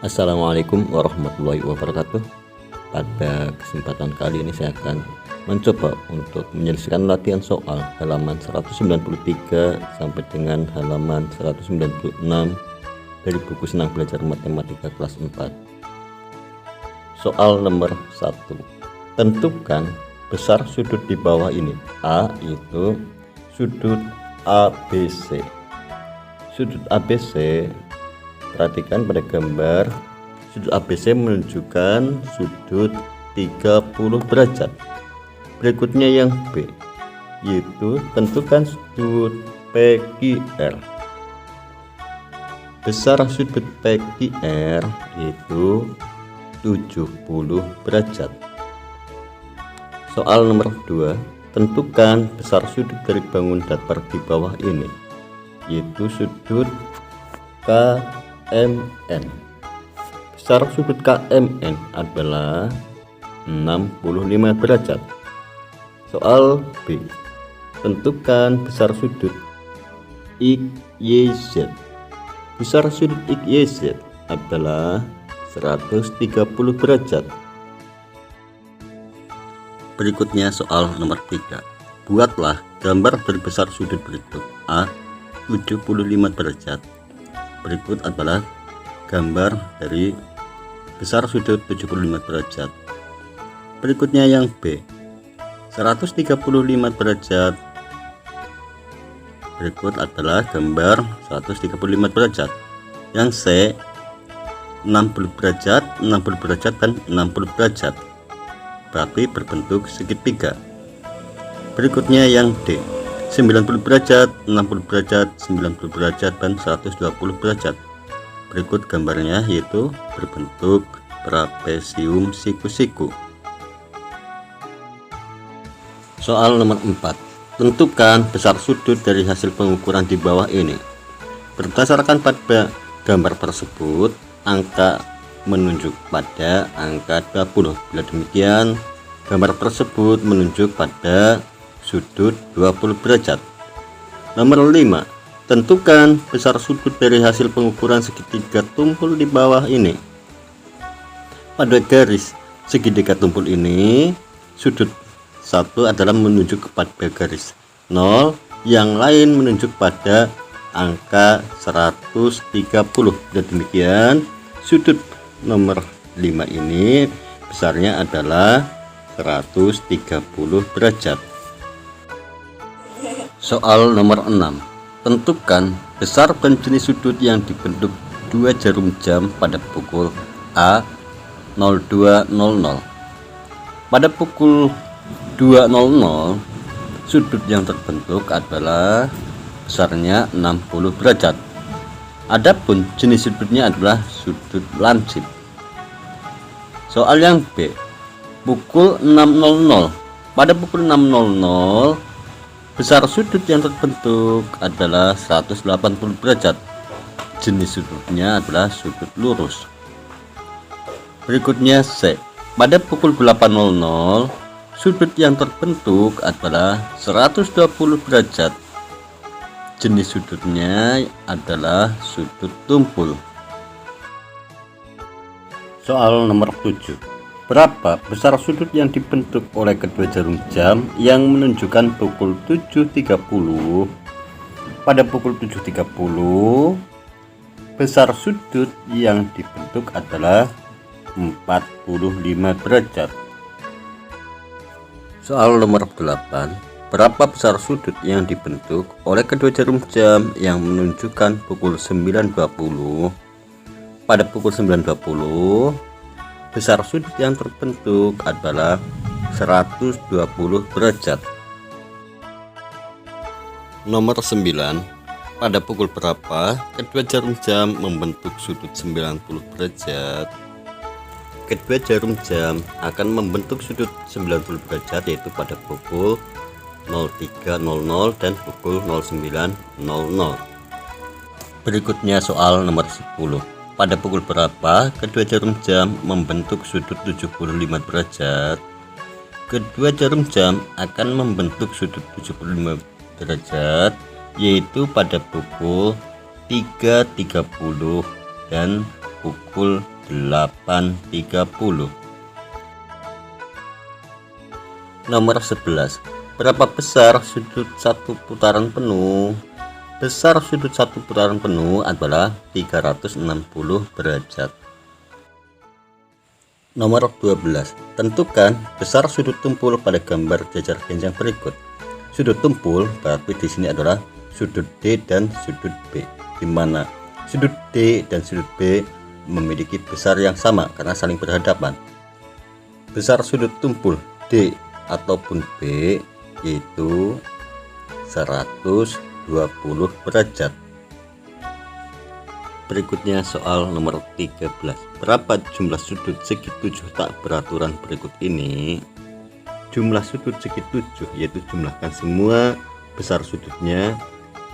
Assalamualaikum warahmatullahi wabarakatuh. Pada kesempatan kali ini saya akan mencoba untuk menyelesaikan latihan soal halaman 193 sampai dengan halaman 196 dari buku Senang Belajar Matematika kelas 4. Soal nomor 1. Tentukan besar sudut di bawah ini. A itu sudut ABC. Sudut ABC, perhatikan pada gambar, sudut ABC menunjukkan sudut 30 derajat. Berikutnya yang B, yaitu tentukan sudut PQR. Besar sudut PQR yaitu 70 derajat. Soal nomor 2, tentukan besar sudut dari bangun datar di bawah ini, yaitu sudut KMN. Besar sudut KMN adalah 65 derajat. Soal B, tentukan besar sudut XYZ. Besar sudut XYZ adalah 130 derajat. Berikutnya soal nomor 3. Buatlah gambar dari besar sudut berikut. A 75 derajat. Berikut adalah gambar dari besar sudut 75 derajat. Berikutnya yang B 135 derajat. Berikut adalah gambar 135 derajat. Yang C 60 derajat, 60 derajat, dan 60 derajat, berarti berbentuk segitiga. Berikutnya yang D 90 derajat, 60 derajat, 90 derajat, dan 120 derajat. Berikut gambarnya yaitu berbentuk trapesium siku-siku. Soal nomor 4. Tentukan besar sudut dari hasil pengukuran di bawah ini. Berdasarkan pada gambar tersebut, angka menunjuk pada angka 20. Bila demikian, gambar tersebut menunjuk pada sudut 20 derajat. Nomor 5. Tentukan besar sudut dari hasil pengukuran segitiga tumpul di bawah ini. Pada garis segitiga tumpul ini, sudut 1 adalah menunjuk kepada garis 0, yang lain menunjuk pada angka 130. Dan demikian, sudut nomor 5 ini besarnya adalah 130 derajat. Soal nomor 6. Tentukan besar dan jenis sudut yang dibentuk 2 jarum jam pada pukul A 02.00. Pada pukul 2.00, sudut yang terbentuk adalah besarnya 60 derajat. Adapun jenis sudutnya adalah sudut lancip. Soal yang B, pukul 6.00. Pada pukul 6.00, besar sudut yang terbentuk adalah 180 derajat. Jenis sudutnya adalah sudut lurus. Berikutnya C. Pada pukul 8.00, sudut yang terbentuk adalah 120 derajat. Jenis sudutnya adalah sudut tumpul. Soal nomor 7. Berapa besar sudut yang dibentuk oleh kedua jarum jam yang menunjukkan pukul 7.30? Pada pukul 7.30, besar sudut yang dibentuk adalah 45 derajat. Soal nomor 8. Berapa besar sudut yang dibentuk oleh kedua jarum jam yang menunjukkan pukul 9.20? Pada pukul 9.20, besar sudut yang terbentuk adalah 120 derajat. Nomor 9. Pada pukul berapa kedua jarum jam membentuk sudut 90 derajat? Kedua jarum jam akan membentuk sudut 90 derajat yaitu pada pukul 03.00 dan pukul 09.00. Berikutnya soal nomor 10. Pada pukul berapa kedua jarum jam membentuk sudut 75 derajat? Kedua jarum jam akan membentuk sudut 75 derajat yaitu pada pukul 3.30 dan pukul 8.30. Nomor 11. Berapa besar sudut satu putaran penuh? Besar sudut satu putaran penuh adalah 360 derajat. Nomor 12. Tentukan besar sudut tumpul pada gambar jajar genjang berikut. Sudut tumpul berarti di sini adalah sudut D dan sudut B, di mana sudut D dan sudut B memiliki besar yang sama karena saling berhadapan. Besar sudut tumpul D ataupun B yaitu 120 derajat. Berikutnya soal nomor 13. Berapa jumlah sudut segi 7 tak beraturan berikut ini? Jumlah sudut segi 7 yaitu jumlahkan semua besar sudutnya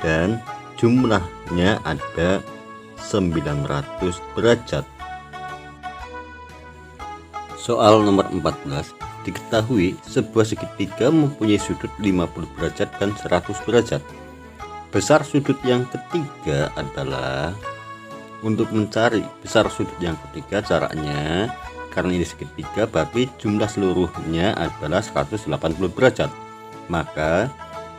dan jumlahnya ada 900 derajat. Soal nomor 14. Diketahui sebuah segitiga mempunyai sudut 50 derajat dan 100 derajat. Besar sudut yang ketiga adalah, untuk mencari besar sudut yang ketiga caranya, karena ini segitiga berarti jumlah seluruhnya adalah 180 derajat. Maka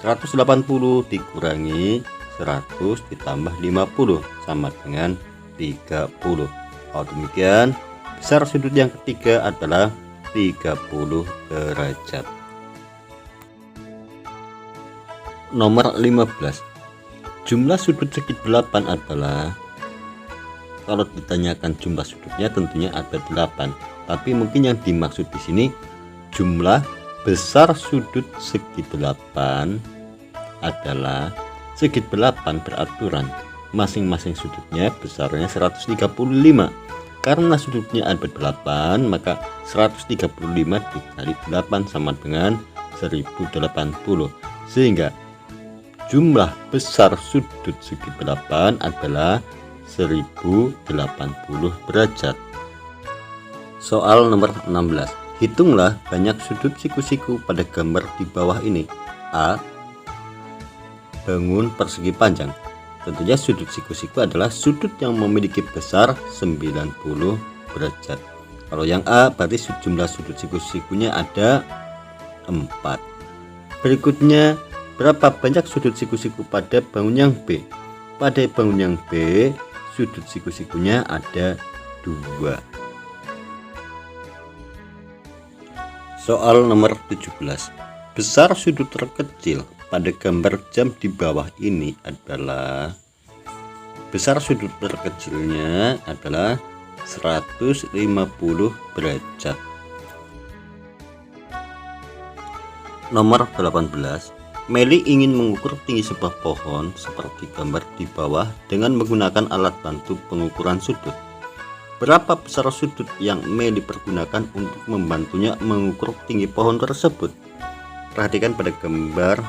180 dikurangi 100 ditambah 50 sama dengan 30. Demikian besar sudut yang ketiga adalah 30 derajat. Nomor 15. Jumlah sudut segi 8 adalah, kalau ditanyakan jumlah sudutnya tentunya ada 8, tapi mungkin yang dimaksud di sini jumlah besar sudut segi 8 adalah segi 8 beraturan, masing-masing sudutnya besarnya 135. Karena sudutnya ada 8, maka 135 dikali 8 sama dengan 1080, sehingga jumlah besar sudut segi 8 adalah 1080 derajat. Soal nomor 16. Hitunglah banyak sudut siku-siku pada gambar di bawah ini. A. Bangun persegi panjang. Tentunya sudut siku-siku adalah sudut yang memiliki besar 90 derajat. Kalau yang A berarti jumlah sudut siku-sikunya ada 4. Berikutnya, berapa banyak sudut siku-siku pada bangun yang B? Pada bangun yang B, sudut siku-sikunya ada 2. Soal nomor 17. Besar sudut terkecil pada gambar jam di bawah ini adalah, besar sudut terkecilnya adalah 150 derajat. Nomor 18. Meli ingin mengukur tinggi sebuah pohon seperti gambar di bawah dengan menggunakan alat bantu pengukuran sudut. Berapa besar sudut yang Meli pergunakan untuk membantunya mengukur tinggi pohon tersebut? Perhatikan pada gambar,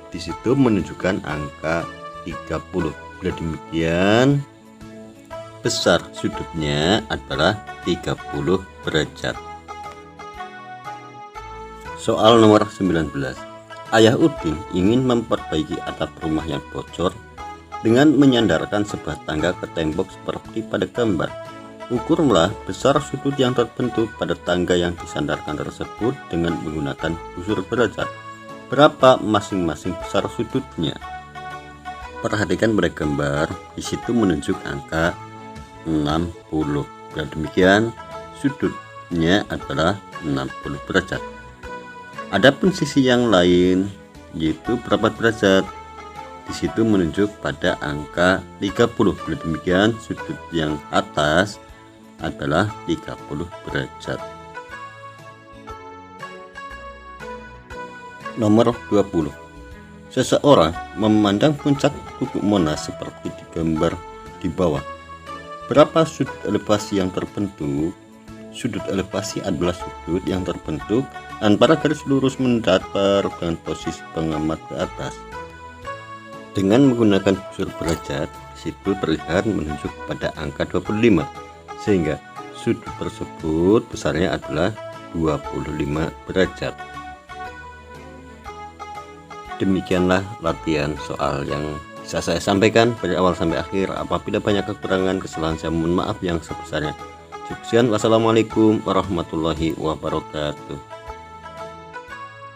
di situ menunjukkan angka 30. Bila demikian, besar sudutnya adalah 30 derajat. Soal nomor 19. Ayah Udin ingin memperbaiki atap rumah yang bocor dengan menyandarkan sebuah tangga ke tembok seperti pada gambar. Ukurlah besar sudut yang terbentuk pada tangga yang disandarkan tersebut dengan menggunakan busur derajat. Berapa masing-masing besar sudutnya? Perhatikan pada gambar, di situ menunjuk angka 60. Dan demikian sudutnya adalah 60 derajat. Adapun sisi yang lain yaitu berapa derajat? Di situ menunjuk pada angka 30. Bila demikian sudut yang atas adalah 30 derajat. Nomor 20. Seseorang memandang puncak Bukit Monas seperti di gambar di bawah. Berapa sudut elevasi yang terbentuk? Sudut elevasi adalah sudut yang terbentuk antara garis lurus mendatar dengan posisi pengamat ke atas. Dengan menggunakan busur derajat, situ terlihat menunjuk pada angka 25, sehingga sudut tersebut besarnya adalah 25 derajat. Demikianlah latihan soal yang bisa saya sampaikan dari awal sampai akhir. Apabila banyak kekurangan, kesalahan, saya mohon maaf yang sebesarnya. Sekian, wassalamualaikum warahmatullahi wabarakatuh.